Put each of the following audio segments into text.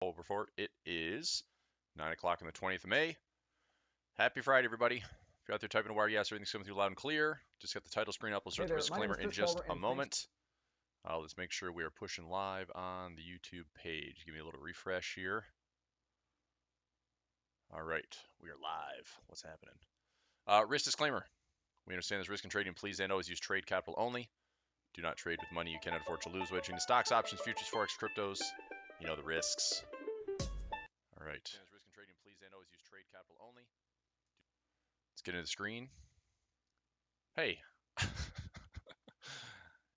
Pulver report. It is 9 o'clock on the 20th of May. Happy Friday, everybody. If you're out there typing a wire, yes, everything's coming through loud and clear. Just got the title screen up. We'll start the disclaimer in just a moment. Let's make sure we are pushing live on the YouTube page. Give me a little refresh here. All right, we are live. What's happening? Risk disclaimer. We understand there's risk in trading. Please and always use trade capital only. Do not trade with money you cannot afford to lose. Wedging the stocks, options, futures, forex, cryptos. You know the risks. All right. There's risk in trading. Please and always use trade capital only. Let's get into the screen. Hey. Hey,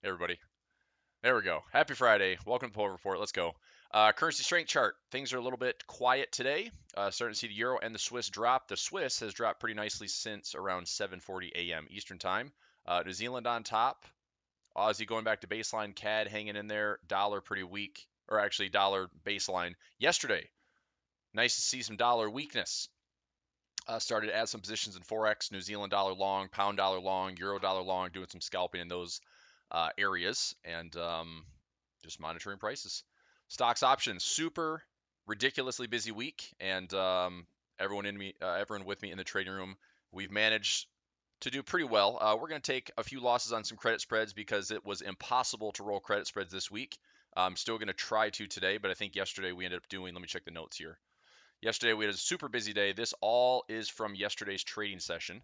everybody. There we go. Happy Friday. Welcome to Pulver Report. Let's go. Currency strength chart. Things are a little bit quiet today. Starting to see the euro and the Swiss drop. The Swiss has dropped pretty nicely since around 7:40 a.m. Eastern time. New Zealand on top. Aussie going back to baseline. CAD hanging in there. Dollar pretty weak. Or actually dollar baseline. Yesterday, nice to see some dollar weakness. Started to add some positions in Forex. New Zealand dollar long. Pound dollar long. Euro dollar long. Doing some scalping in those areas. And just monitoring prices. Stocks options, super ridiculously busy week, and everyone with me in the trading room, we've managed to do pretty well. We're going to take a few losses on some credit spreads because it was impossible to roll credit spreads this week. I'm still going to try to today, but I think yesterday we ended up doing, let me check the notes here. Yesterday we had a super busy day. This all is from yesterday's trading session.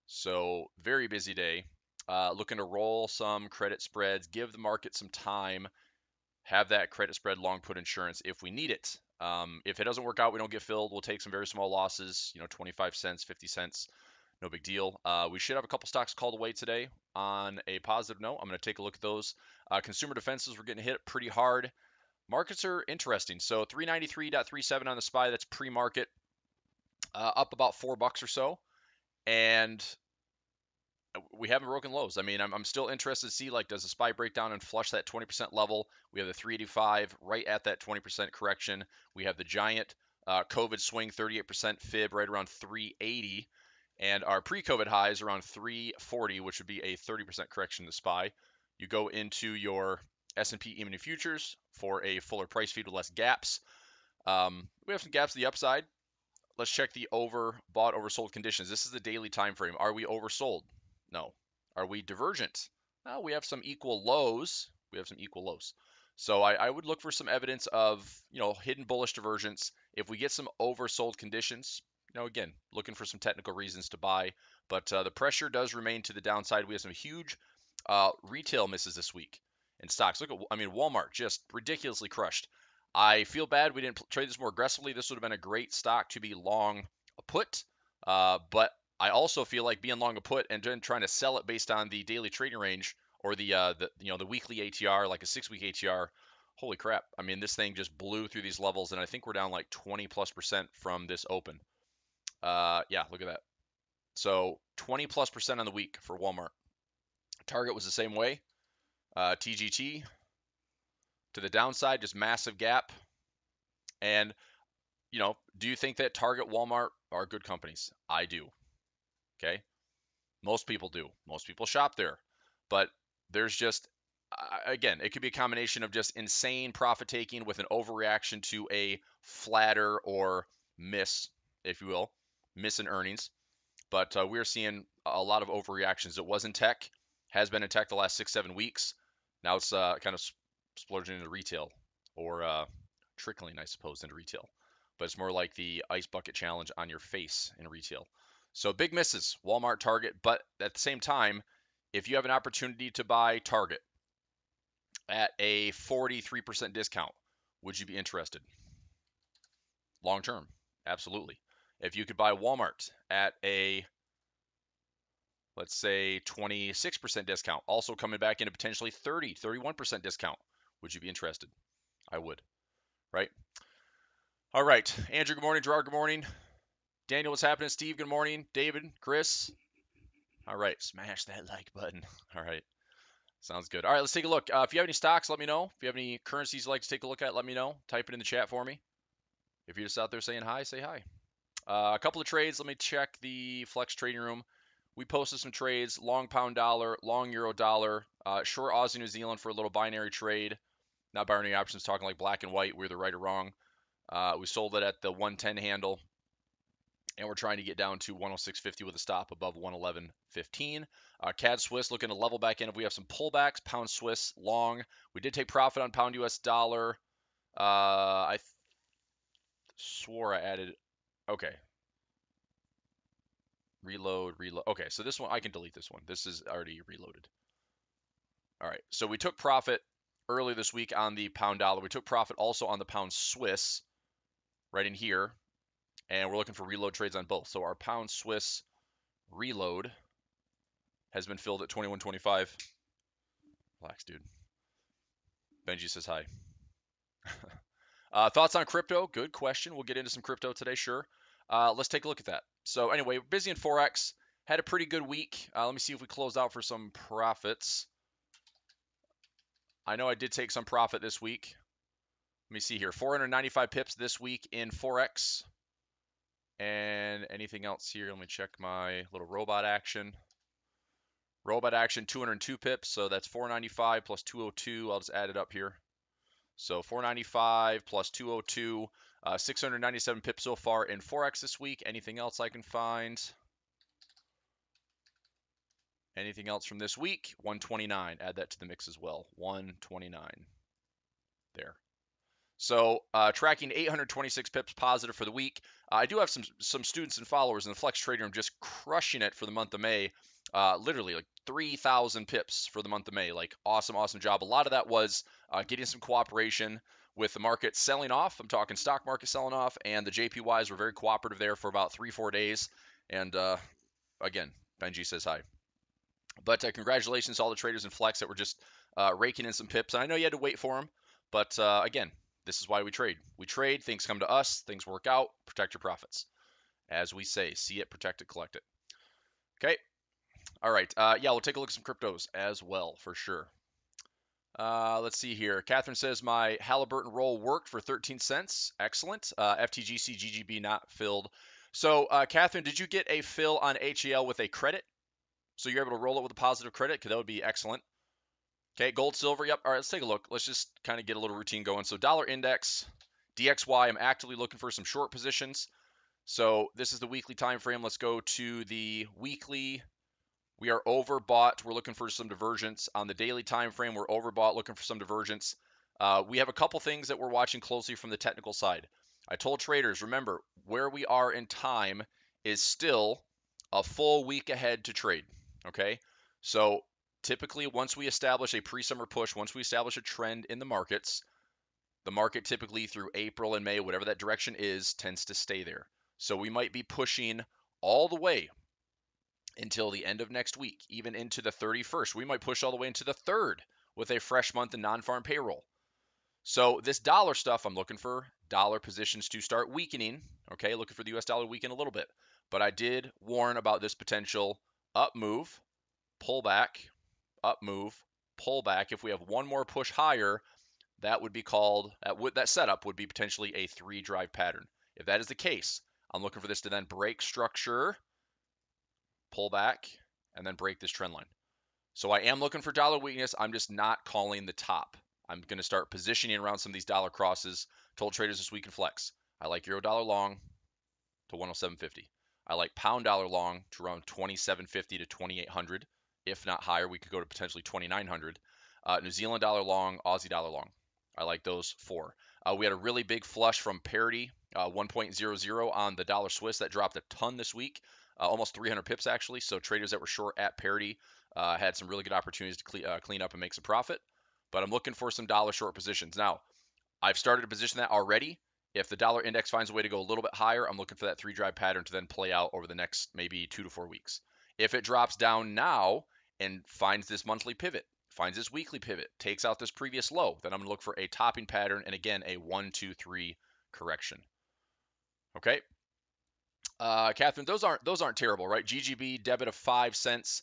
So very busy day. Looking to roll some credit spreads, give the market some time, have that credit spread long put insurance if we need it. If it doesn't work out, we don't get filled. We'll take some very small losses, 25 cents, 50 cents, no big deal. We should have a couple stocks called away today on a positive note. I'm going to take a look at those. Consumer defenses were getting hit pretty hard. Markets are interesting. So 393.37 on the SPY, that's pre-market, up about $4 or so. And we haven't broken lows. I mean, I'm still interested to see, like, does the SPY break down and flush that 20% level? We have the 385 right at that 20% correction. We have the giant COVID swing 38% fib right around 380. And our pre-COVID highs around 340, which would be a 30% correction in the SPY. You go into your S&P E-mini futures for a fuller price feed with less gaps. We have some gaps to the upside. Let's check the overbought, oversold conditions. This is the daily time frame. Are we oversold? No. Are we divergent? Well, we have some equal lows. So I would look for some evidence of, hidden bullish divergence. If we get some oversold conditions, again, looking for some technical reasons to buy. But the pressure does remain to the downside. We have some huge retail misses this week in stocks. Walmart just ridiculously crushed. I feel bad we didn't trade this more aggressively. This would have been a great stock to be long a put. But I also feel like being long a put and then trying to sell it based on the daily trading range or the weekly ATR, like a 6-week ATR. Holy crap. I mean, this thing just blew through these levels, and I think we're down like 20+% from this open. Yeah, look at that. So 20+% on the week for Walmart. Target was the same way. TGT to the downside, just massive gap. And, do you think that Target, Walmart are good companies? I do. Okay. Most people do. Most people shop there. But there's just, again, it could be a combination of just insane profit taking with an overreaction to a flatter or miss, if you will, miss in earnings. But we're seeing a lot of overreactions. It was in tech, has been in tech the last 6-7 weeks. Now it's kind of splurging into retail or trickling, I suppose, into retail. But it's more like the ice bucket challenge on your face in retail. So big misses, Walmart, Target, but at the same time, if you have an opportunity to buy Target at a 43% discount, would you be interested? Long term, absolutely. If you could buy Walmart at a, let's say, 26% discount, also coming back into potentially 31% discount, would you be interested? I would, right? All right, Andrew, good morning. Gerard, good morning. Daniel, what's happening? Steve, good morning. David, Chris. All right, smash that like button. All right, sounds good. All right, let's take a look. If you have any stocks, let me know. If you have any currencies you'd like to take a look at, let me know. Type it in the chat for me. If you're just out there saying hi, say hi. A couple of trades. Let me check the Flex trading room. We posted some trades: long pound dollar, long euro dollar, short Aussie New Zealand for a little binary trade. Not binary options, talking like black and white. We're the right or wrong. We sold it at the 110 handle, and we're trying to get down to 106.50 with a stop above 111.15. CAD Swiss looking to level back in if we have some pullbacks. Pound Swiss long. We did take profit on pound US dollar. I swore I added. Okay. Reload. Okay, so this one, I can delete this one. This is already reloaded. All right, so we took profit earlier this week on the pound dollar. We took profit also on the pound Swiss right in here, and we're looking for reload trades on both. So our pound Swiss reload has been filled at 21.25. Relax, dude. Benji says hi. Thoughts on crypto? Good question. We'll get into some crypto today, sure. Let's take a look at that. So anyway, busy in Forex. Had a pretty good week. Let me see if we closed out for some profits. I know I did take some profit this week. Let me see here. 495 pips this week in Forex. And anything else here? Let me check my little robot action. Robot action, 202 pips. So that's 495 plus 202. I'll just add it up here. So 495 plus 202, 697 pips so far in Forex this week. Anything else I can find? Anything else from this week? 129. Add that to the mix as well. 129. There. So tracking 826 pips positive for the week. I do have some students and followers in the Flex Trading Room just crushing it for the month of May. Literally like 3,000 pips for the month of May. Like awesome job. A lot of that was getting some cooperation with the market selling off. I'm talking stock market selling off, and the JPYs were very cooperative there for about 3-4 days. And again, Benji says hi. But congratulations to all the traders in Flex that were just raking in some pips. And I know you had to wait for them, but again, this is why we trade. We trade, things come to us, things work out, protect your profits. As we say, see it, protect it, collect it. Okay. All right. Yeah, we'll take a look at some cryptos as well, for sure. Let's see here. Catherine says my Halliburton roll worked for 13 cents. Excellent. FTGC GGB not filled. So, Catherine, did you get a fill on HAL with a credit? So you're able to roll it with a positive credit? Because that would be excellent. Okay, gold, silver. Yep. All right, let's take a look. Let's just kind of get a little routine going. So dollar index, DXY, I'm actively looking for some short positions. So this is the weekly time frame. Let's go to the weekly. We are overbought. We're looking for some divergence. On the daily time frame, we're overbought, looking for some divergence. We have a couple things that we're watching closely from the technical side. I told traders, remember, where we are in time is still a full week ahead to trade. Okay, so typically once we establish a pre-summer push, once we establish a trend in the market typically through April and May, whatever that direction is, tends to stay there. So we might be pushing all the way until the end of next week, even into the 31st. We might push all the way into the 3rd with a fresh month in non-farm payroll. So this dollar stuff, I'm looking for dollar positions to start weakening. Okay, looking for the US dollar to weaken a little bit. But I did warn about this potential up move, pullback, up move, pullback. If we have one more push higher, that would be called, that setup would be potentially a 3-drive pattern. If that is the case, I'm looking for this to then break structure, pull back, and then break this trend line. So I am looking for dollar weakness. I'm just not calling the top. I'm going to start positioning around some of these dollar crosses. Told traders this week in Flex. I like euro dollar long to 107.50. I like pound dollar long to around 27.50 to 2800. If not higher, we could go to potentially 2900. New Zealand dollar long, Aussie dollar long. I like those 4. We had a really big flush from parity, 1.00 on the dollar Swiss. That dropped a ton this week, almost 300 pips actually. So traders that were short at parity had some really good opportunities to clean up and make some profit. But I'm looking for some dollar short positions. Now, I've started to position that already. If the dollar index finds a way to go a little bit higher, I'm looking for that 3-drive pattern to then play out over the next maybe 2 to 4 weeks. If it drops down now and finds this monthly pivot, finds this weekly pivot, takes out this previous low, then I'm going to look for a topping pattern and again a 1, 2, 3 correction. Okay. Catherine, those aren't terrible, right? GGB debit of 5 cents.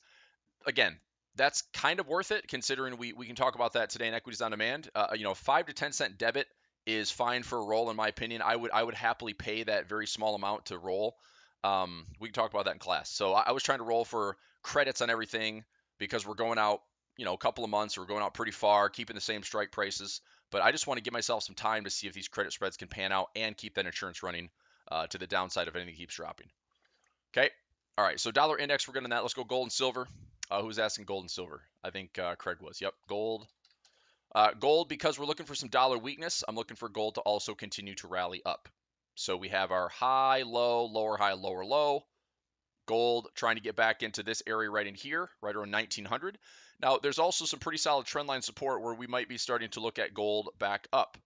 Again, that's kind of worth it considering we can talk about that today in Equities on Demand. 5 to 10 cent debit is fine for a roll in my opinion. I would happily pay that very small amount to roll. We can talk about that in class. So I was trying to roll for credits on everything because we're going out, a couple of months. We're going out pretty far, keeping the same strike prices. but I just want to give myself some time to see if these credit spreads can pan out and keep that insurance running to the downside if anything keeps dropping. Okay. All right. So dollar index, we're good on that. Let's go gold and silver. Who's asking gold and silver? I think Craig was. Yep. Gold. Gold, because we're looking for some dollar weakness, I'm looking for gold to also continue to rally up. So we have our high, low, lower, high, lower, low. Gold trying to get back into this area right in here, right around 1900. Now, there's also some pretty solid trendline support where we might be starting to look at gold back up.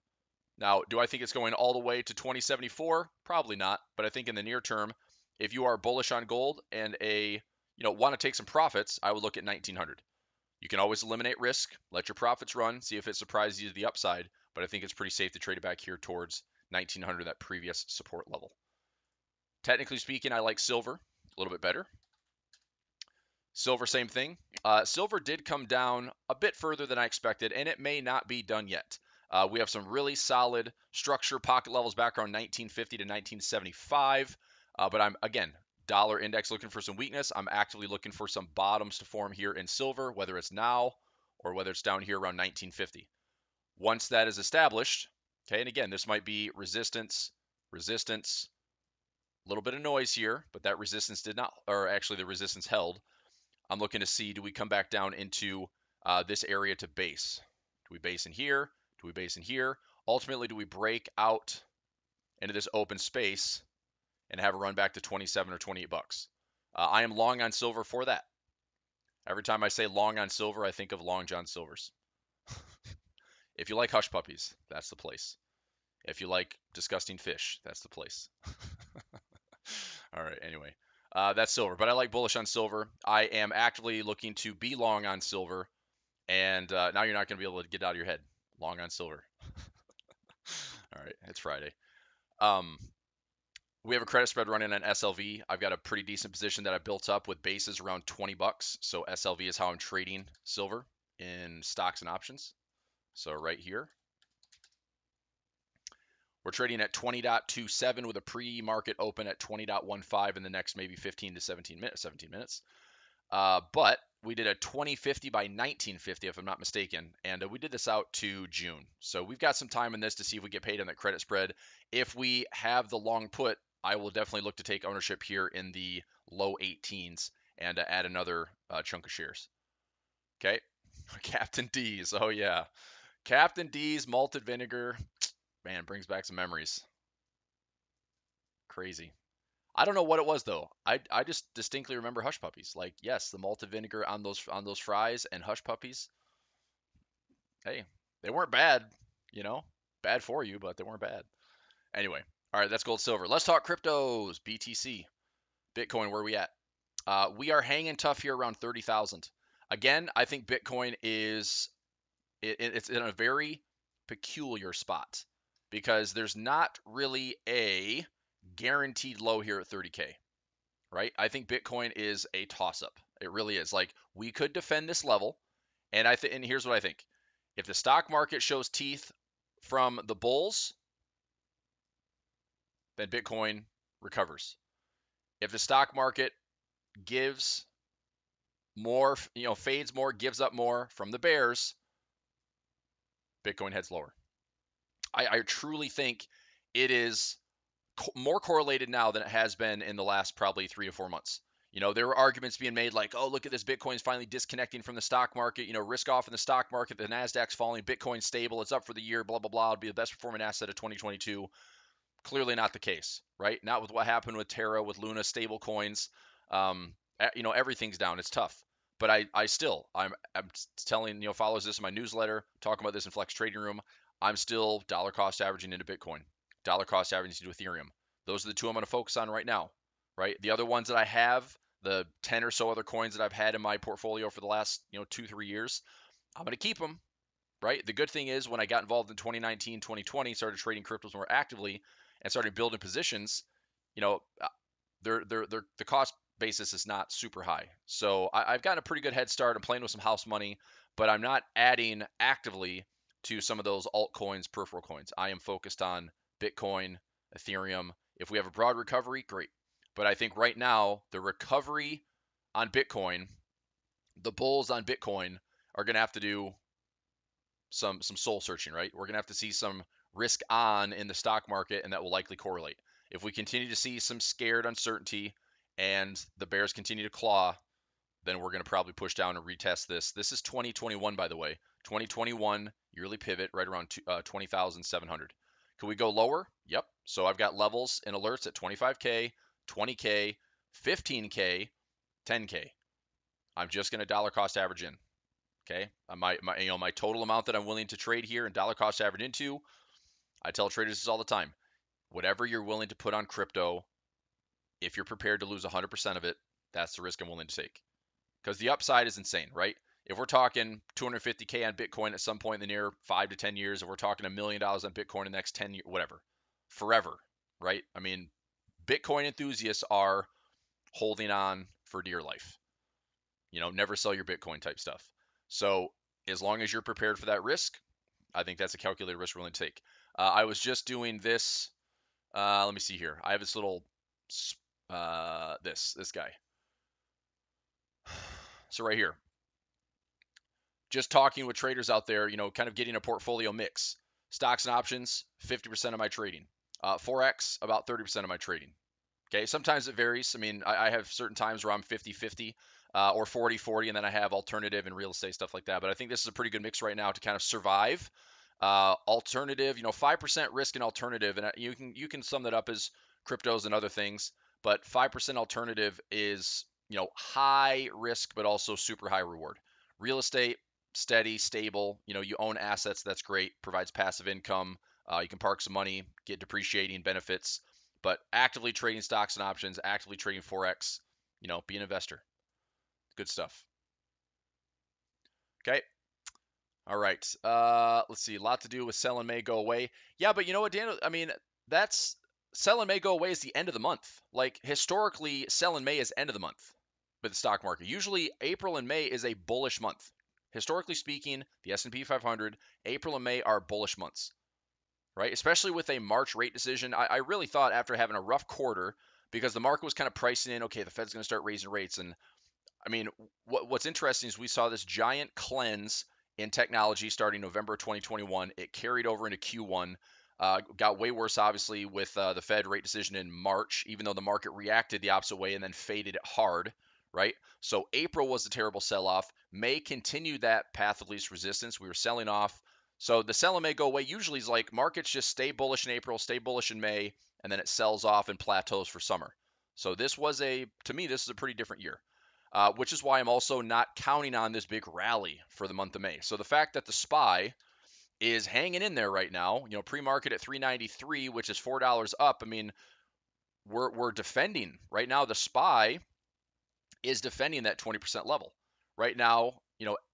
Now, do I think it's going all the way to 2074? Probably not, but I think in the near term, if you are bullish on gold and want to take some profits, I would look at 1900. You can always eliminate risk, let your profits run, see if it surprises you to the upside, but I think it's pretty safe to trade it back here towards 1900, that previous support level. Technically speaking, I like silver a little bit better. Silver, same thing. Silver did come down a bit further than I expected, and it may not be done yet. We have some really solid structure pocket levels back around 1950 to 1975, but I'm, again, dollar index looking for some weakness. I'm actively looking for some bottoms to form here in silver, whether it's now or whether it's down here around 1950. Once that is established, okay, and again, this might be resistance, resistance, a little bit of noise here, but that resistance did not, or actually the resistance held. I'm looking to see, do we come back down into this area to base? Do we base in here? Do we base in here? Ultimately, do we break out into this open space and have a run back to 27 or 28 bucks? I am long on silver for that. Every time I say long on silver, I think of Long John Silver's. If you like hush puppies, that's the place. If you like disgusting fish, that's the place. All right, anyway. That's silver, but I like bullish on silver. I am actively looking to be long on silver, and now you're not going to be able to get out of your head. Long on silver. All right, it's Friday. We have a credit spread running on SLV. I've got a pretty decent position that I built up with bases around 20 bucks. So SLV is how I'm trading silver in stocks and options. So right here, we're trading at 20.27 with a pre-market open at 20.15 in the next maybe 15 to 17 minutes. But we did a 2050 by 1950, if I'm not mistaken, and we did this out to June. So we've got some time in this to see if we get paid on that credit spread. If we have the long put, I will definitely look to take ownership here in the low 18s and add another chunk of shares. Okay, Captain D's. Oh yeah, Captain D's malted vinegar. Man, brings back some memories. Crazy. I don't know what it was though. I just distinctly remember hush puppies. Like, yes, the malted vinegar on those fries and hush puppies. Hey, they weren't bad, bad for you, but they weren't bad. Anyway, all right, that's gold, silver. Let's talk cryptos. BTC, Bitcoin. Where are we at? We are hanging tough here around 30,000. Again, I think Bitcoin is it's in a very peculiar spot because there's not really a guaranteed low here at 30K. Right? I think Bitcoin is a toss-up. It really is. Like, we could defend this level, and and here's what I think: if the stock market shows teeth from the bulls, then Bitcoin recovers. If the stock market gives more, fades more, gives up more from the bears, Bitcoin heads lower. I truly think it is more correlated now than it has been in the last probably 3 to 4 months. There were arguments being made like, oh, look at this, Bitcoin's finally disconnecting from the stock market, risk off in the stock market, the NASDAQ's falling, Bitcoin's stable, it's up for the year, blah, blah, blah, it'll be the best performing asset of 2022. Clearly not the case, right? Not with what happened with Terra, with Luna, stable coins. Everything's down. It's tough. But I'm telling, followers this in my newsletter, talking about this in Flex Trading Room. I'm still dollar cost averaging into Bitcoin, dollar cost averaging into Ethereum. Those are the two I'm going to focus on right now, right? The other ones that I have, the 10 or so other coins that I've had in my portfolio for the last, 2-3 years, I'm going to keep them, right? The good thing is when I got involved in 2019, 2020, started trading cryptos more actively and started building positions, the cost basis is not super high. So I've gotten a pretty good head start. I'm playing with some house money, but I'm not adding actively to some of those altcoins, peripheral coins. I am focused on Bitcoin, Ethereum. If we have a broad recovery, great. But I think right now, the recovery on Bitcoin, the bulls on Bitcoin are going to have to do some soul searching, right? We're gonna have to see some risk on in the stock market, and that will likely correlate. If we continue to see some scared uncertainty and the bears continue to claw, then we're going to probably push down and retest this. This is 2021, by the way. 2021 yearly pivot right around 20,700. Can we go lower? Yep. So I've got levels and alerts at 25K, 20K, 15K, 10K. I'm just going to dollar cost average in. Okay. My total amount that I'm willing to trade here and dollar cost average into, I tell traders this all the time. Whatever you're willing to put on crypto, if you're prepared to lose 100% of it, that's the risk I'm willing to take. Because the upside is insane, right? If we're talking 250K on Bitcoin at some point in the near 5 to 10 years, if we're talking $1 million on Bitcoin in the next 10 years, whatever, forever, right? I mean, Bitcoin enthusiasts are holding on for dear life. Never sell your Bitcoin type stuff. So as long as you're prepared for that risk, I think that's a calculated risk we're willing to take. I was just doing this. Let me see here. I have this little, this guy. So right here, just talking with traders out there, kind of getting a portfolio mix. Stocks and options, 50% of my trading. Forex, about 30% of my trading. Okay, sometimes it varies. I mean, I have certain times where I'm 50-50 or 40-40, and then I have alternative and real estate, stuff like that. But I think this is a pretty good mix right now to kind of survive. Alternative, 5% risk in alternative, and you can sum that up as cryptos and other things. But 5% alternative is, high risk, but also super high reward. Real estate, steady, stable. You own assets. That's great. Provides passive income. You can park some money, get depreciating benefits. But actively trading stocks and options, actively trading forex, be an investor. Good stuff. Okay. All right. Let's see. A lot to do with sell and may go away. Yeah, but you know what, Daniel? I mean, that's sell and may go away is the end of the month. Like historically, sell and may is end of the month with the stock market. Usually, April and May is a bullish month. Historically speaking, the S&P 500, April and May are bullish months, right? Especially with a March rate decision. I really thought after having a rough quarter, because the market was kind of pricing in, okay, the Fed's going to start raising rates, and I mean, what's interesting is we saw this giant cleanse in technology starting November 2021. It carried over into Q1. Got way worse, obviously, with the Fed rate decision in March, even though the market reacted the opposite way and then faded it hard, right? So April was a terrible sell-off. May continued that path of least resistance. We were selling off. So the sell and May go away usually is like markets just stay bullish in April, stay bullish in May, and then it sells off and plateaus for summer. So to me, this is a pretty different year. Which is why I'm also not counting on this big rally for the month of May. So the fact that the SPY is hanging in there right now, pre-market at 393, which is $4 up. I mean, we're defending right now. The SPY is defending that 20% level right now.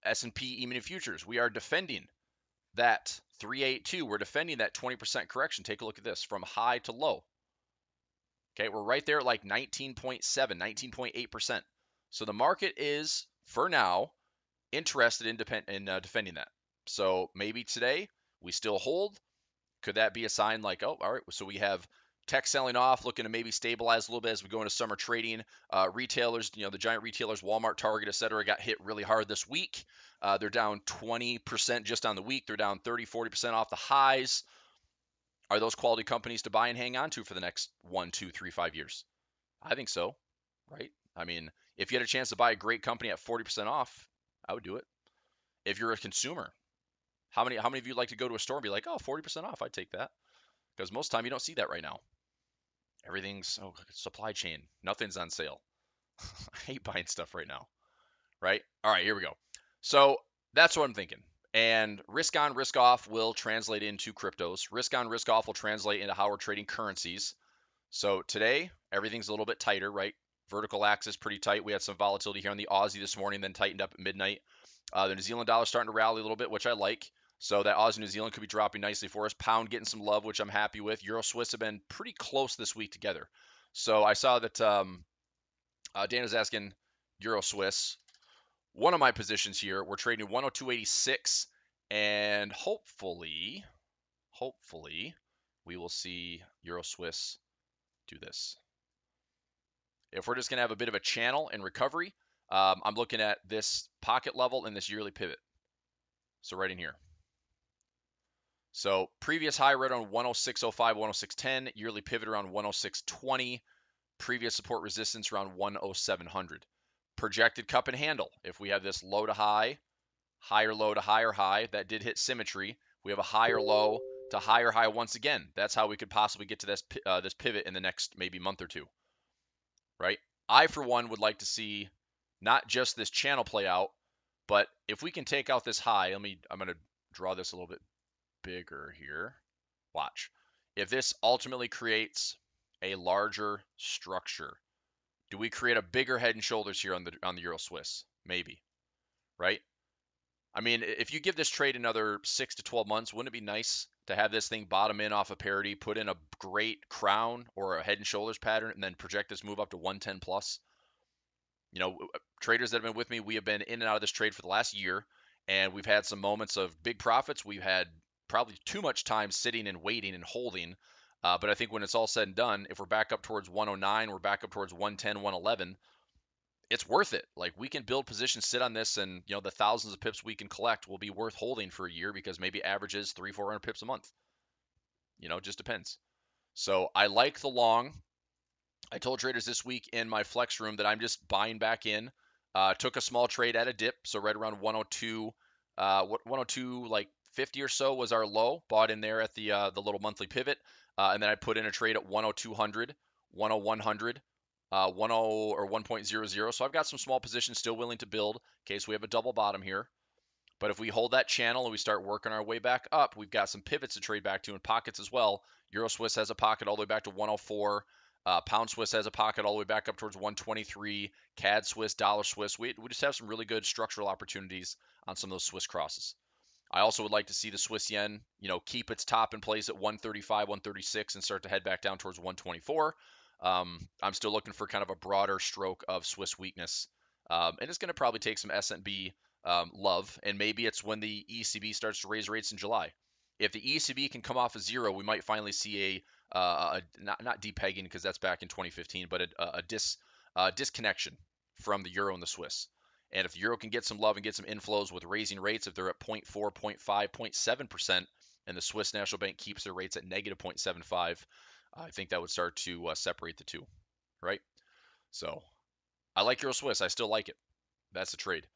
S&P E-mini futures, we are defending that 382. We're defending that 20% correction. Take a look at this from high to low. Okay, we're right there at like 19.7, 19.8%. So the market is, for now, interested in defending that. So maybe today we still hold. Could that be a sign like, oh, all right, so we have tech selling off, looking to maybe stabilize a little bit as we go into summer trading. Retailers, the giant retailers, Walmart, Target, et cetera, got hit really hard this week. They're down 20% just on the week. They're down 30, 40% off the highs. Are those quality companies to buy and hang on to for the next 1, 2, 3, 5 years? I think so, right? I mean, if you had a chance to buy a great company at 40% off, I would do it. If you're a consumer, how many of you like to go to a store and be like, oh, 40% off, I'd take that? Because most of the time you don't see that right now. Everything's supply chain. Nothing's on sale. I hate buying stuff right now, right? All right, here we go. So that's what I'm thinking. And risk on, risk off will translate into cryptos. Risk on, risk off will translate into how we're trading currencies. So today, everything's a little bit tighter, right? Vertical axis pretty tight. We had some volatility here on the Aussie this morning, then tightened up at midnight. The New Zealand dollar starting to rally a little bit, which I like. So that Aussie New Zealand could be dropping nicely for us. Pound getting some love, which I'm happy with. Euro Swiss have been pretty close this week together. So I saw that Dan is asking Euro Swiss. One of my positions here, we're trading 102.86, and hopefully, we will see Euro Swiss do this. If we're just going to have a bit of a channel and recovery, I'm looking at this pocket level and this yearly pivot. So right in here. So previous high right on 106.05, 106.10, yearly pivot around 106.20, previous support resistance around 10700. Projected cup and handle. If we have this low to high, higher low to higher high, that did hit symmetry. We have a higher low to higher high once again. That's how we could possibly get to this pivot in the next maybe month or two, right? I, for one, would like to see not just this channel play out, but if we can take out this high, I'm going to draw this a little bit bigger here. Watch. If this ultimately creates a larger structure, do we create a bigger head and shoulders here on the Euro Swiss? Maybe, right? I mean, if you give this trade another 6 to 12 months, wouldn't it be nice to have this thing bottom in off of parity, put in a great crown or a head and shoulders pattern, and then project this move up to 110 plus? You know, traders that have been with me, we have been in and out of this trade for the last year, and we've had some moments of big profits. We've had probably too much time sitting and waiting and holding. But I think when it's all said and done, if we're back up towards 109, we're back up towards 110, 111, it's worth it. Like we can build positions, sit on this, and the thousands of pips we can collect will be worth holding for a year because maybe averages 300-400 pips a month. It just depends. So I like the long. I told traders this week in my flex room that I'm just buying back in. Took a small trade at a dip, so right around 102, 102 like 50 or so was our low. Bought in there at the little monthly pivot, and then I put in a trade at 10200, 10100, 10 or 1.00. So I've got some small positions still willing to build in case we have a double bottom here. But if we hold that channel and we start working our way back up, we've got some pivots to trade back to in pockets as well. Euro Swiss has a pocket all the way back to 104. Pound Swiss has a pocket all the way back up towards 123. CAD Swiss, Dollar Swiss. We just have some really good structural opportunities on some of those Swiss crosses. I also would like to see the Swiss yen, keep its top in place at 135, 136 and start to head back down towards 124. I'm still looking for kind of a broader stroke of Swiss weakness. And it's going to probably take some S&B love, and maybe it's when the ECB starts to raise rates in July. If the ECB can come off of zero, we might finally see not depegging because that's back in 2015, but a disconnection from the euro and the Swiss. And if the euro can get some love and get some inflows with raising rates, if they're at 0.4, 0.5, 0.7%, and the Swiss National Bank keeps their rates at negative 0.75, I think that would start to separate the two, right? So I like Euro Swiss. I still like it. That's the trade.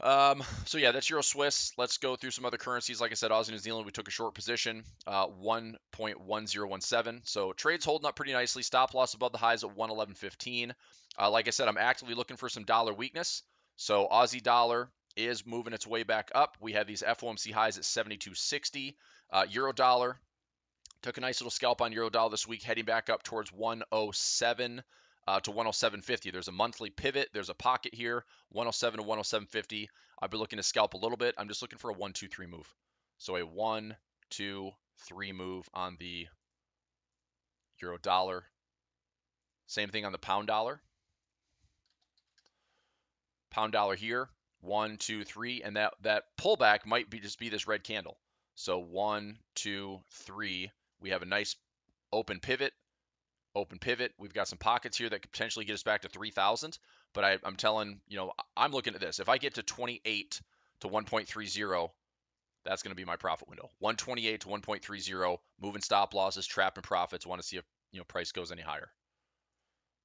So yeah, that's Euro Swiss. Let's go through some other currencies. Like I said, Aussie New Zealand, we took a short position, 1.1017. So trades holding up pretty nicely. Stop loss above the highs at 111.15. Like I said, I'm actively looking for some dollar weakness. So Aussie dollar is moving its way back up. We have these FOMC highs at 72.60. Euro dollar took a nice little scalp on Euro dollar this week, heading back up towards 107 to 107.50. There's a monthly pivot. There's a pocket here, 107 to 107.50. I've been looking to scalp a little bit. I'm just looking for a 1, 2, 3 move. So a 1, 2, 3 move on the Euro dollar. Same thing on the pound dollar. Pound dollar here, 1, 2, 3, and that pullback might just be this red candle. So 1, 2, 3. We have a nice open pivot. We've got some pockets here that could potentially get us back to 3,000. But I'm telling, I'm looking at this. If I get to 28 to 1.30, that's going to be my profit window. 128 to 1.30, moving stop losses, trapping profits. Want to see if price goes any higher.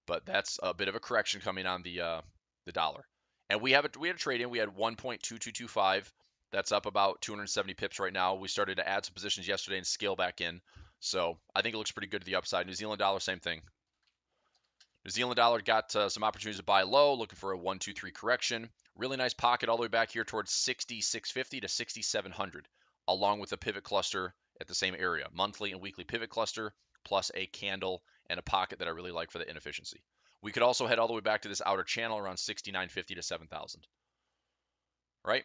But that's a bit of a correction coming on the dollar. And we had a trade in. We had 1.2225. That's up about 270 pips right now. We started to add some positions yesterday and scale back in. So I think it looks pretty good to the upside. New Zealand dollar, same thing. New Zealand dollar got some opportunities to buy low, looking for a 1, 2, 3 correction. Really nice pocket all the way back here towards 6,650 to 6,700, along with a pivot cluster at the same area. Monthly and weekly pivot cluster, plus a candle and a pocket that I really like for the inefficiency. We could also head all the way back to this outer channel around 6,950 to 7,000. Right?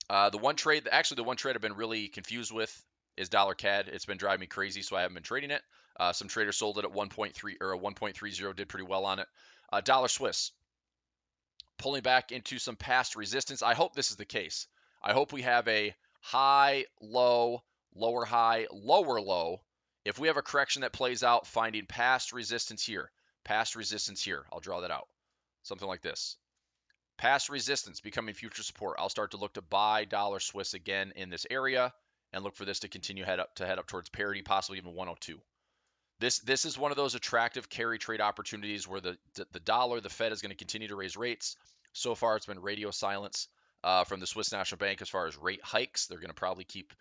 The one trade I've been really confused with is dollar CAD. It's been driving me crazy, so I haven't been trading it. Some traders sold it at 1.3 or 1.30, did pretty well on it. Dollar Swiss pulling back into some past resistance. I hope this is the case. I hope we have a high, low, lower high, lower low. If we have a correction that plays out, finding past resistance here, I'll draw that out. Something like this. Past resistance becoming future support. I'll start to look to buy dollar Swiss again in this area. and look for this to continue head up towards parity, possibly even 102. This is one of those attractive carry trade opportunities where the dollar, the Fed is going to continue to raise rates. So far, it's been radio silence from the Swiss National Bank as far as rate hikes. They're going to probably keep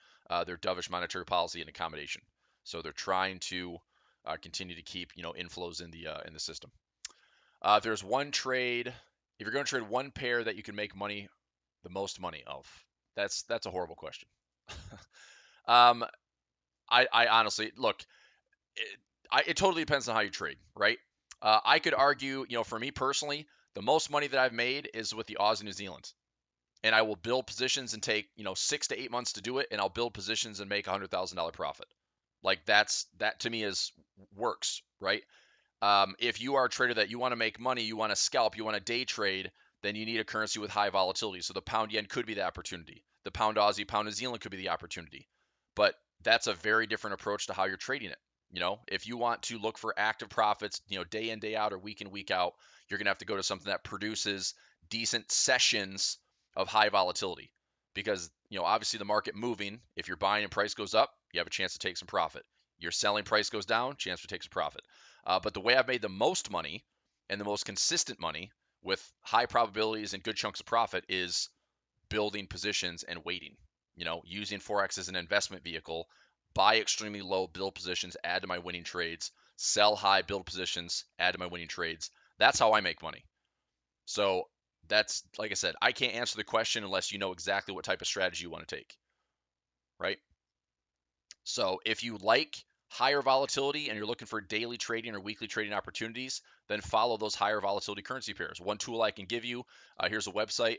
their dovish monetary policy in accommodation. So they're trying to continue to keep inflows in the system. If there's one trade, if you're going to trade one pair that you can make money, the most money of, that's a horrible question. um, I honestly look. It totally depends on how you trade, right? I could argue, for me personally, the most money that I've made is with the Aussie New Zealand, and I will build positions and take 6 to 8 months to do it, and I'll build positions and make $100,000 profit. Like that to me is works, right? If you are a trader that you want to make money, you want to scalp, you want to day trade, then you need a currency with high volatility. So the pound yen could be the opportunity. The pound Aussie, pound New Zealand could be the opportunity. But that's a very different approach to how you're trading it. If you want to look for active profits, day in, day out, or week in, week out, you're going to have to go to something that produces decent sessions of high volatility. Because, obviously the market moving, if you're buying and price goes up, you have a chance to take some profit. Your selling price goes down, chance to take some profit. But the way I've made the most money and the most consistent money with high probabilities and good chunks of profit is building positions and waiting. Using Forex as an investment vehicle, buy extremely low, build positions, add to my winning trades, sell high, build positions, add to my winning trades. That's how I make money. So that's, like I said, I can't answer the question unless you know exactly what type of strategy you want to take, right? So if you like higher volatility and you're looking for daily trading or weekly trading opportunities, then follow those higher volatility currency pairs. One tool I can give you, here's a website.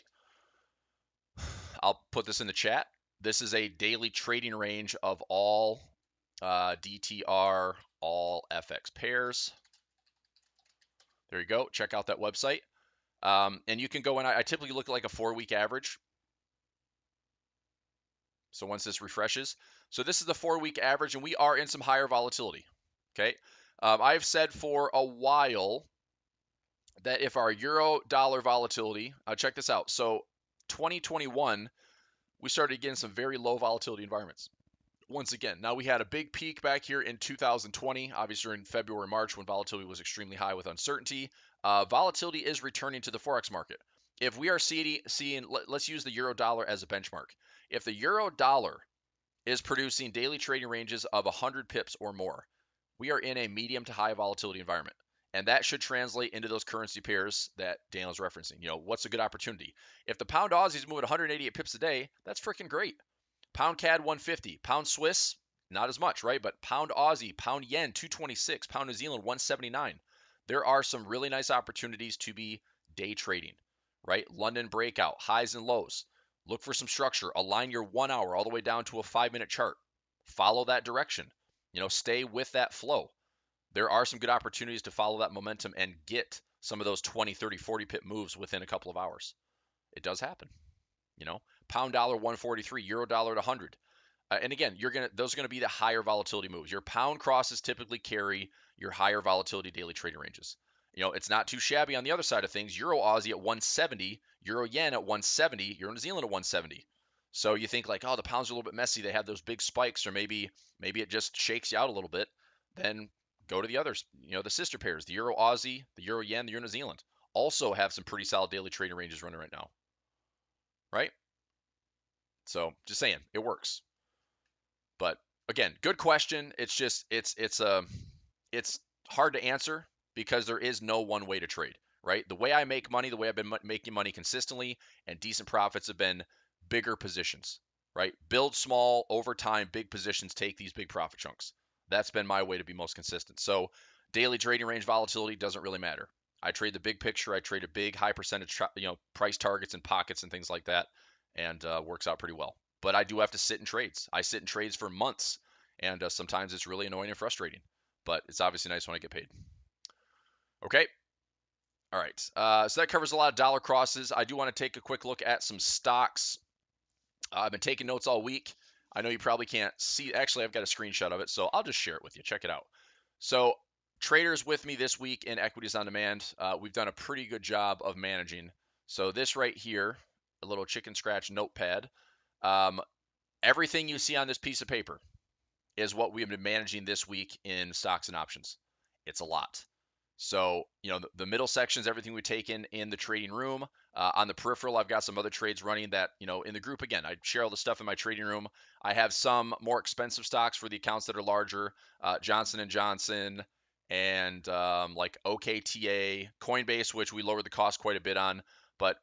I'll put this in the chat. This is a daily trading range of all DTR, all FX pairs. There you go. Check out that website. And you can go in. I typically look at like a 4-week average. So once this refreshes, so this is the 4-week average, and we are in some higher volatility. Okay. I've said for a while that if our euro dollar volatility, check this out. So 2021, we started getting some very low volatility environments. Once again, now we had a big peak back here in 2020, obviously in February, March, when volatility was extremely high with uncertainty. Volatility is returning to the Forex market. If we are seeing, let's use the euro dollar as a benchmark. If the euro dollar is producing daily trading ranges of 100 pips or more, we are in a medium to high volatility environment. And that should translate into those currency pairs that Daniel's referencing. What's a good opportunity? If the pound Aussie is moving 188 pips a day, that's freaking great. Pound CAD 150, pound Swiss, not as much, right? But pound Aussie, pound yen 226, pound New Zealand 179. There are some really nice opportunities to be day trading, right? London breakout, highs and lows. Look for some structure. Align your 1 hour all the way down to a 5-minute chart. Follow that direction. Stay with that flow. There are some good opportunities to follow that momentum and get some of those 20, 30, 40 pip moves within a couple of hours. It does happen. Pound dollar 143, euro dollar at 100. And again, those are going to be the higher volatility moves. Your pound crosses typically carry your higher volatility daily trading ranges. It's not too shabby on the other side of things. Euro Aussie at 170, Euro Yen at 170, Euro New Zealand at 170. So you think like, oh, the pounds are a little bit messy. They have those big spikes, or maybe it just shakes you out a little bit. Then go to the others. The sister pairs, the Euro Aussie, the Euro Yen, the Euro New Zealand, also have some pretty solid daily trading ranges running right now. Right? So just saying, it works. But again, good question. It's just it's hard to answer because there is no one way to trade, right? The way I make money, the way I've been making money consistently and decent profits have been bigger positions, right? Build small over time, big positions, take these big profit chunks. That's been my way to be most consistent. So daily trading range volatility doesn't really matter. I trade the big picture. I trade a big high percentage, price targets and pockets and things like that, and works out pretty well. But I do have to sit in trades. I sit in trades for months, and sometimes it's really annoying and frustrating. But it's obviously nice when I get paid. Okay. All right. So that covers a lot of dollar crosses. I do want to take a quick look at some stocks. I've been taking notes all week. I know you probably can't see. Actually, I've got a screenshot of it, so I'll just share it with you. Check it out. So traders with me this week in Equities on Demand, we've done a pretty good job of managing. So this right here, a little chicken scratch notepad. Everything you see on this piece of paper is what we have been managing this week in stocks and options. It's a lot. So, the middle section is everything we take in the trading room. On the peripheral, I've got some other trades running that, in the group. Again, I share all the stuff in my trading room. I have some more expensive stocks for the accounts that are larger, Johnson & Johnson and like OKTA, Coinbase, which we lowered the cost quite a bit on. But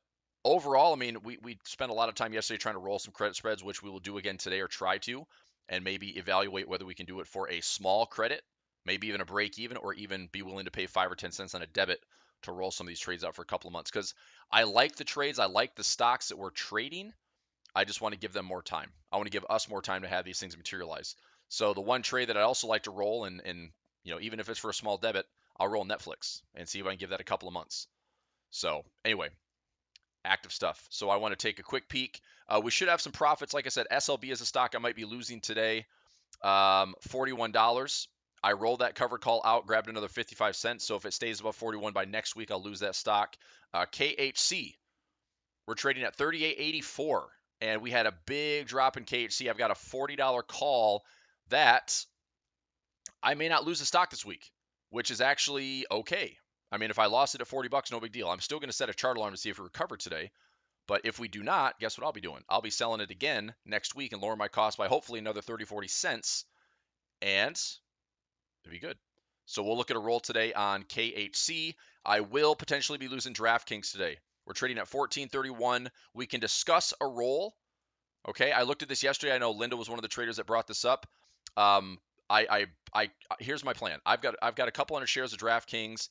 overall, I mean, we spent a lot of time yesterday trying to roll some credit spreads, which we will do again today or try to, and maybe evaluate whether we can do it for a small credit, maybe even a break even, or even be willing to pay 5 or 10 cents on a debit to roll some of these trades out for a couple of months. Because I like the trades, I like the stocks that we're trading. I just want to give them more time. I want to give us more time to have these things materialize. So the one trade that I also like to roll, and even if it's for a small debit, I'll roll Netflix and see if I can give that a couple of months. So anyway, active stuff. So I want to take a quick peek. We should have some profits. Like I said, SLB is a stock I might be losing today. $41. I rolled that covered call out, grabbed another 55 cents. So if it stays above 41 by next week, I'll lose that stock. KHC, we're trading at 38.84, and we had a big drop in KHC. I've got a $40 call that I may not lose the stock this week, which is actually okay. I mean, if I lost it at 40 bucks, no big deal. I'm still going to set a chart alarm to see if it recovered today. But if we do not, guess what I'll be doing? I'll be selling it again next week and lower my cost by hopefully another 30, 40 cents. And it'd be good. So we'll look at a roll today on KHC. I will potentially be losing DraftKings today. We're trading at 14.31. We can discuss a roll. Okay, I looked at this yesterday. I know Linda was one of the traders that brought this up. I here's my plan. I've got a couple hundred shares of DraftKings.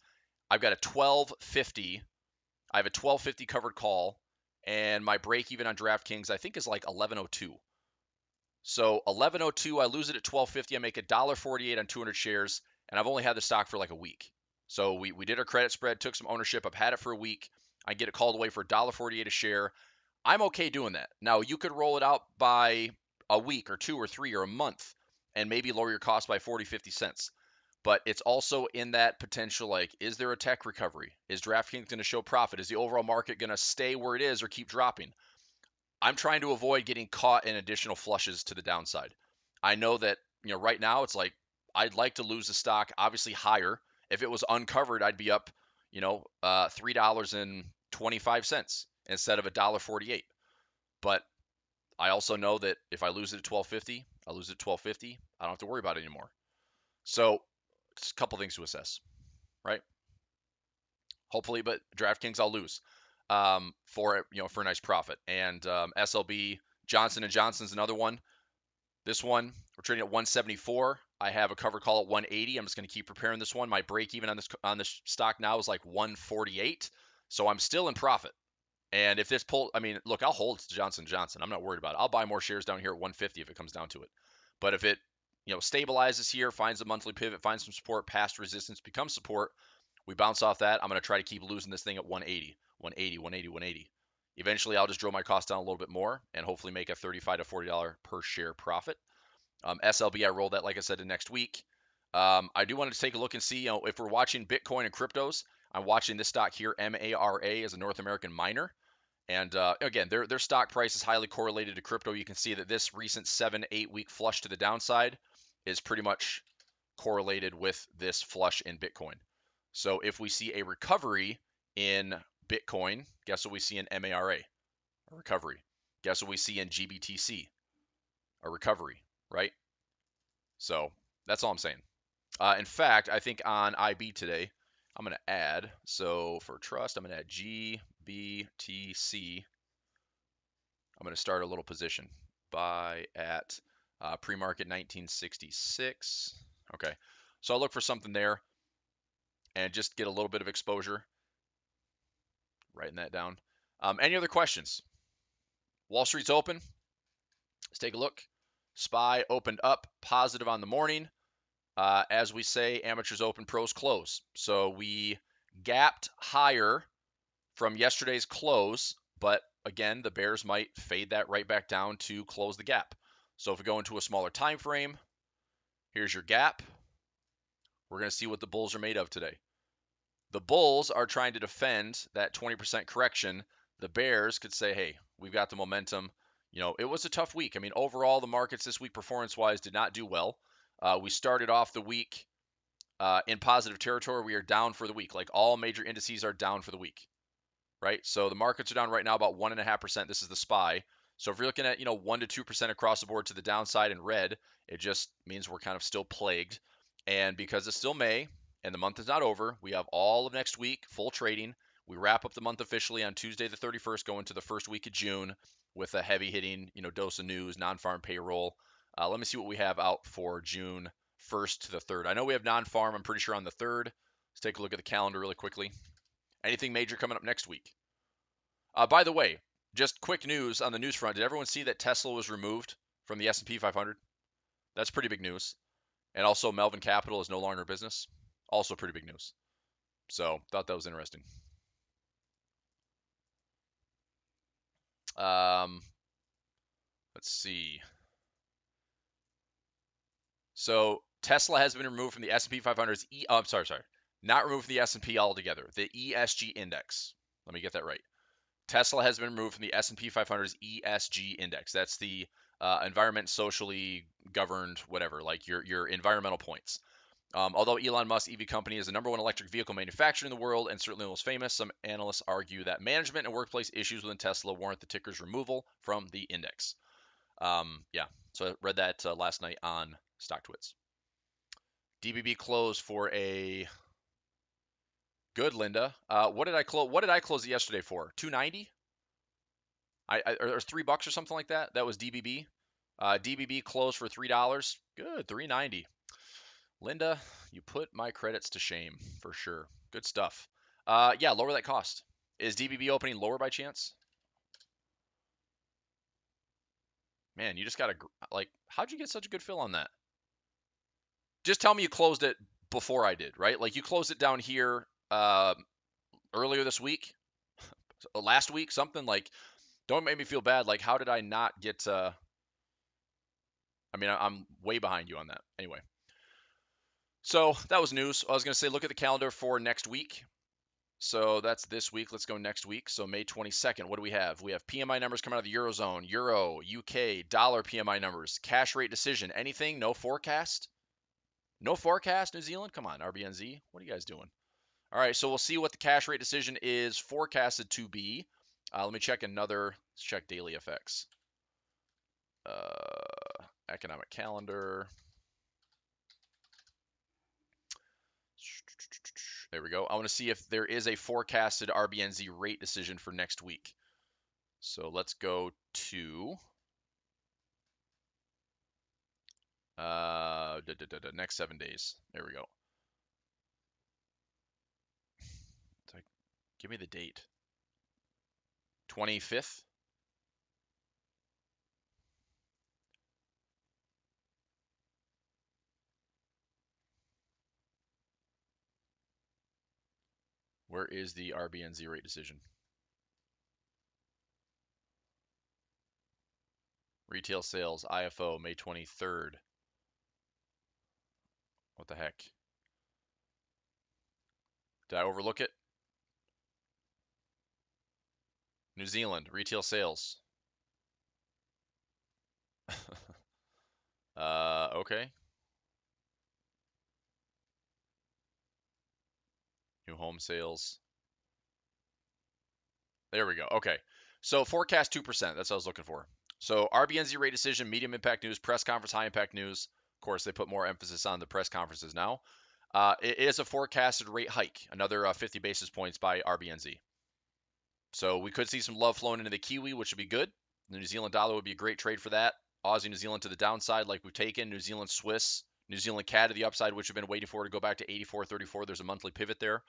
I've got a 1250. I have a 1250 covered call, and my break even on DraftKings I think is like 1102. So 1102, I lose it at 1250. I make $1.48 on 200 shares, and I've only had the stock for like a week. So we did our credit spread, took some ownership. I've had it for a week. I get it called away for $1.48 a share. I'm okay doing that. Now you could roll it out by a week or 2 or 3 or a month, and maybe lower your cost by 40, 50 cents. But it's also in that potential, like, is there a tech recovery? Is DraftKings going to show profit? Is the overall market going to stay where it is or keep dropping? I'm trying to avoid getting caught in additional flushes to the downside. I know that, right now it's like I'd like to lose the stock obviously higher. If it was uncovered, I'd be up, $3.25 instead of $1.48. But I also know that if I lose it at 1250, I lose it at 1250. I don't have to worry about it anymore. So it's a couple things to assess, right? Hopefully, but DraftKings I'll lose for a nice profit. And SLB, Johnson & Johnson's another one. This one, we're trading at 174. I have a cover call at 180. I'm just going to keep preparing this one. My break even on this stock now is like 148. So I'm still in profit. And if this pull, I mean, look, I'll hold Johnson & Johnson. I'm not worried about it. I'll buy more shares down here at 150 if it comes down to it. But if it, stabilizes here, finds a monthly pivot, finds some support, past resistance, becomes support, we bounce off that. I'm going to try to keep losing this thing at 180, 180, 180, 180. Eventually, I'll just drill my cost down a little bit more and hopefully make a $35 to $40 per share profit. SLB, I rolled that, like I said, to next week. I do want to take a look and see, if we're watching Bitcoin and cryptos. I'm watching this stock here, MARA, as a North American miner. And again, their stock price is highly correlated to crypto. You can see that this recent 7-8 week flush to the downside is pretty much correlated with this flush in Bitcoin. So if we see a recovery in Bitcoin, guess what we see in MARA? A recovery. Guess what we see in GBTC? A recovery, right? So that's all I'm saying. In fact, I think on IB today, I'm going to add, so for trust, I'm going to add GBTC. I'm going to start a little position. Buy at pre-market 1966. Okay, so I'll look for something there and just get a little bit of exposure. Writing that down. Any other questions? Wall Street's open. Let's take a look. SPY opened up positive on the morning. As we say, amateurs open, pros close. So we gapped higher from yesterday's close, but again, the bears might fade that right back down to close the gap. So if we go into a smaller time frame, here's your gap. We're going to see what the bulls are made of today. The bulls are trying to defend that 20% correction. The bears could say, hey, we've got the momentum. it was a tough week. I mean, overall, the markets this week, performance-wise, did not do well. We started off the week in positive territory. We are down for the week. Like all major indices are down for the week, right? So the markets are down right now about 1.5%. This is the SPY. So if you're looking at 1 to 2% across the board to the downside in red, it just means we're kind of still plagued. And because it's still May and the month is not over, we have all of next week full trading. We wrap up the month officially on Tuesday the 31st, going to the first week of June with a heavy hitting dose of news, non-farm payroll. Let me see what we have out for June 1st to the 3rd. I know we have non-farm, I'm pretty sure, on the 3rd. Let's take a look at the calendar really quickly. Anything major coming up next week? By the way, just quick news on the news front. Did everyone see that Tesla was removed from the S&P 500? That's pretty big news. And also Melvin Capital is no longer in business. Also pretty big news. So thought that was interesting. Let's see. So Tesla has been removed from the S&P 500's I'm sorry. Not removed from the S&P altogether. The ESG index. Let me get that right. Tesla has been removed from the S&P 500's ESG index. That's the environment, socially governed, whatever, like your environmental points. Although Elon Musk's EV company is the number one electric vehicle manufacturer in the world and certainly the most famous, some analysts argue that management and workplace issues within Tesla warrant the ticker's removal from the index. Yeah, so I read that last night on StockTwits. DBB closed for a good, Linda. What did I close? What did I close it yesterday for? 290? Or $3 or something like that. That was DBB. DBB closed for $3. Good, 390. Linda, you put my credits to shame for sure. Good stuff. Yeah, lower that cost. Is DBB opening lower by chance? Man, you just got to, like, how'd you get such a good fill on that? Just tell me you closed it before I did, right? Like you closed it down here earlier this week, last week, something like, don't make me feel bad. Like, how did I not get, I mean, I'm way behind you on that. Anyway. So that was news. I was going to say, look at the calendar for next week. So that's this week. Let's go next week. So May 22nd, what do we have? We have PMI numbers coming out of the Eurozone, Euro, UK, dollar PMI numbers, cash rate decision. Anything? No forecast? No forecast, New Zealand? Come on, RBNZ. What are you guys doing? All right, so we'll see what the cash rate decision is forecasted to be. Let me check let's check daily effects. Economic calendar. There we go. I want to see if there is a forecasted RBNZ rate decision for next week. So let's go to next 7 days. There we go. Give me the date. 25th. Where is the RBNZ rate decision? Retail sales, IFO, May 23rd. What the heck? Did I overlook it? New Zealand, retail sales. Okay. New home sales. There we go. Okay. So forecast 2%. That's what I was looking for. So RBNZ rate decision, medium impact news, press conference, high impact news. Of course, they put more emphasis on the press conferences now. It is a forecasted rate hike, another 50 basis points by RBNZ. So we could see some love flowing into the Kiwi, which would be good. The New Zealand dollar would be a great trade for that. Aussie, New Zealand to the downside, like we've taken. New Zealand, Swiss, New Zealand CAD to the upside, which we've been waiting for to go back to 84.34. There's a monthly pivot there.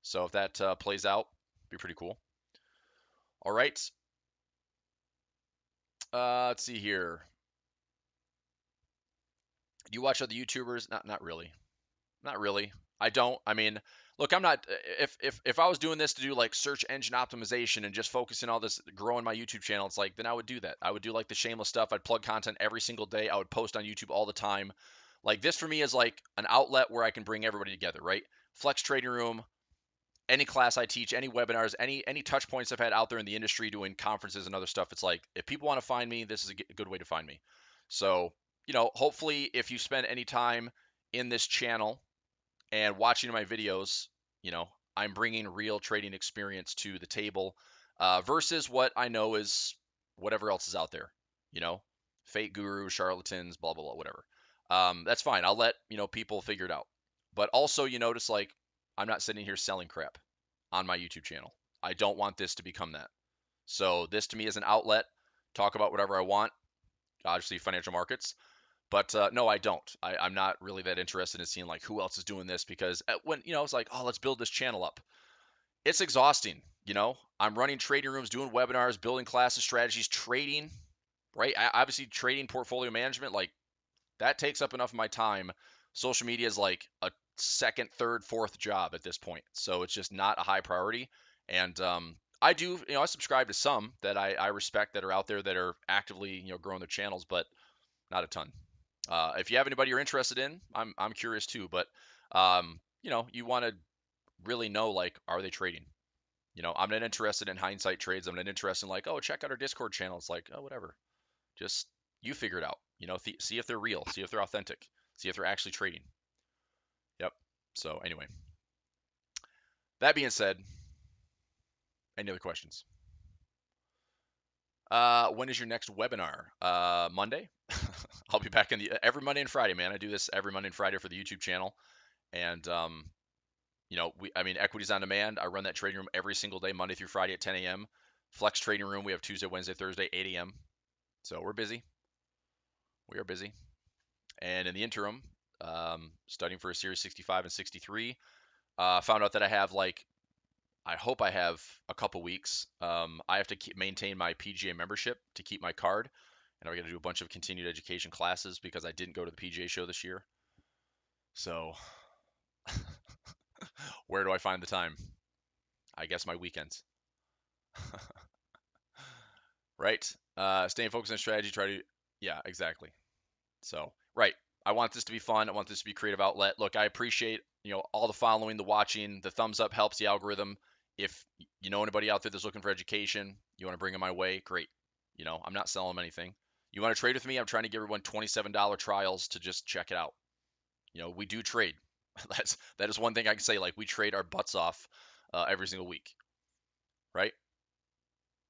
So if that plays out, be pretty cool. All right. Let's see here. Do you watch other YouTubers? Not really. Not really. I don't. I mean, look, I'm not. If I was doing this to do like search engine optimization and just focusing all this growing my YouTube channel, it's like then I would do that. I would do like the shameless stuff. I'd plug content every single day. I would post on YouTube all the time. Like this for me is like an outlet where I can bring everybody together, right? Flex Trading Room. any class I teach, any webinars, any touch points I've had out there in the industry doing conferences and other stuff, it's like if people want to find me, this is a good way to find me. So, hopefully if you spend any time in this channel and watching my videos, you know, I'm bringing real trading experience to the table versus what I know is whatever else is out there, you know, fake gurus, charlatans, blah, blah, blah, whatever. That's fine. I'll let, people figure it out. But also, you notice, like, I'm not sitting here selling crap on my YouTube channel. I don't want this to become that. So this to me is an outlet, talk about whatever I want, obviously financial markets. But no, I don't. I'm not really that interested in seeing like who else is doing this because when it's like, oh, let's build this channel up. It's exhausting. I'm running trading rooms, doing webinars, building classes, strategies, trading. Right? Obviously, trading, portfolio management, like that takes up enough of my time. Social media is like a second, third, fourth job at this point, so it's just not a high priority. And I do, I subscribe to some that I respect that are out there that are actively, growing their channels, but not a ton. If you have anybody you're interested in, I'm curious too. But you want to really know, like, are they trading? I'm not interested in hindsight trades. I'm not interested in like, oh, check out our Discord channel. It's like, oh, whatever. Just you figure it out. See if they're real. See if they're authentic. See if they're actually trading. Yep. So anyway, that being said, any other questions? When is your next webinar? Monday. I'll be back every Monday and Friday, man. I do this every Monday and Friday for the YouTube channel. And equities on demand. I run that trading room every single day, Monday through Friday at 10 a.m. Flex trading room, we have Tuesday, Wednesday, Thursday, 8 a.m. So we're busy. We are busy. And in the interim, studying for a Series 65 and 63. Found out that I hope I have a couple weeks. I have to maintain my PGA membership to keep my card. And I got to do a bunch of continued education classes because I didn't go to the PGA show this year. So where do I find the time? I guess my weekends. Right? Staying focused on strategy, yeah, exactly. So, right. I want this to be fun. I want this to be a creative outlet. Look, I appreciate, all the following, the watching, the thumbs up helps the algorithm. If you know anybody out there that's looking for education, you want to bring them my way, great. I'm not selling them anything. You want to trade with me? I'm trying to give everyone $27 trials to just check it out. We do trade. That is one thing I can say. Like, we trade our butts off every single week, right?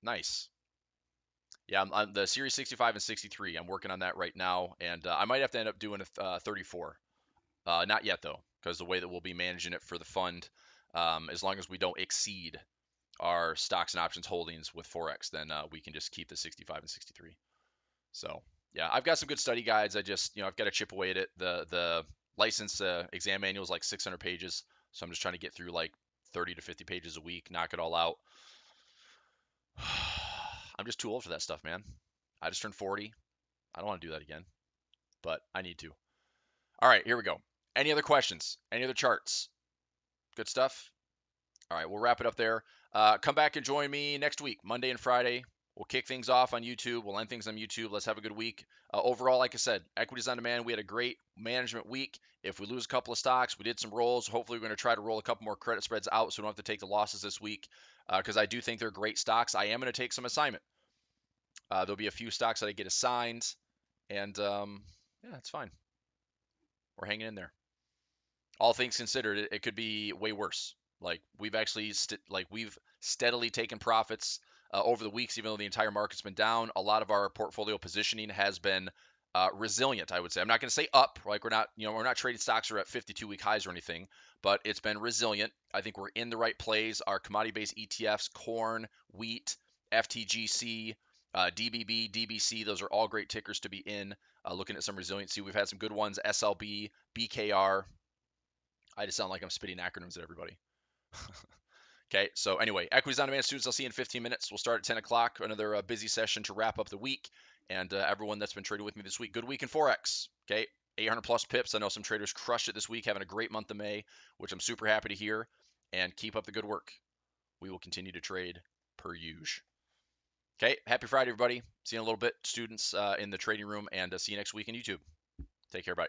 Nice. Yeah, I'm the Series 65 and 63. I'm working on that right now, and I might have to end up doing a 34. Not yet though, because the way that we'll be managing it for the fund, as long as we don't exceed our stocks and options holdings with Forex, then we can just keep the 65 and 63. So yeah, I've got some good study guides. I just, I've got to chip away at it. The license exam manual is like 600 pages, so I'm just trying to get through like 30 to 50 pages a week, knock it all out. I'm just too old for that stuff, man. I just turned 40. I don't want to do that again, but I need to. All right, here we go. Any other questions? Any other charts? Good stuff. All right, we'll wrap it up there. Come back and join me next week, Monday and Friday. We'll kick things off on YouTube. We'll end things on YouTube. Let's have a good week. Overall, like I said, equities on demand. We had a great management week. If we lose a couple of stocks, we did some rolls. Hopefully, we're going to try to roll a couple more credit spreads out so we don't have to take the losses this week because I do think they're great stocks. I am going to take some assignment. There'll be a few stocks that I get assigned, and yeah, it's fine. We're hanging in there. All things considered, it could be way worse. Like we've actually we've steadily taken profits over the weeks, even though the entire market's been down. A lot of our portfolio positioning has been resilient, I would say. I'm not going to say up, like we're not trading stocks are at 52-week highs or anything, but it's been resilient. I think we're in the right plays. Our commodity-based ETFs, corn, wheat, FTGC, DBB, DBC, those are all great tickers to be in. Looking at some resiliency, we've had some good ones. SLB, BKR. I just sound like I'm spitting acronyms at everybody. Okay, so anyway, equities on demand students, I'll see you in 15 minutes. We'll start at 10 o'clock, another busy session to wrap up the week. And everyone that's been trading with me this week, good week in Forex. Okay, 800 plus pips. I know some traders crushed it this week, having a great month of May, which I'm super happy to hear. And keep up the good work. We will continue to trade per usual. Okay, happy Friday, everybody. See you in a little bit, students in the trading room, and see you next week on YouTube. Take care, bye.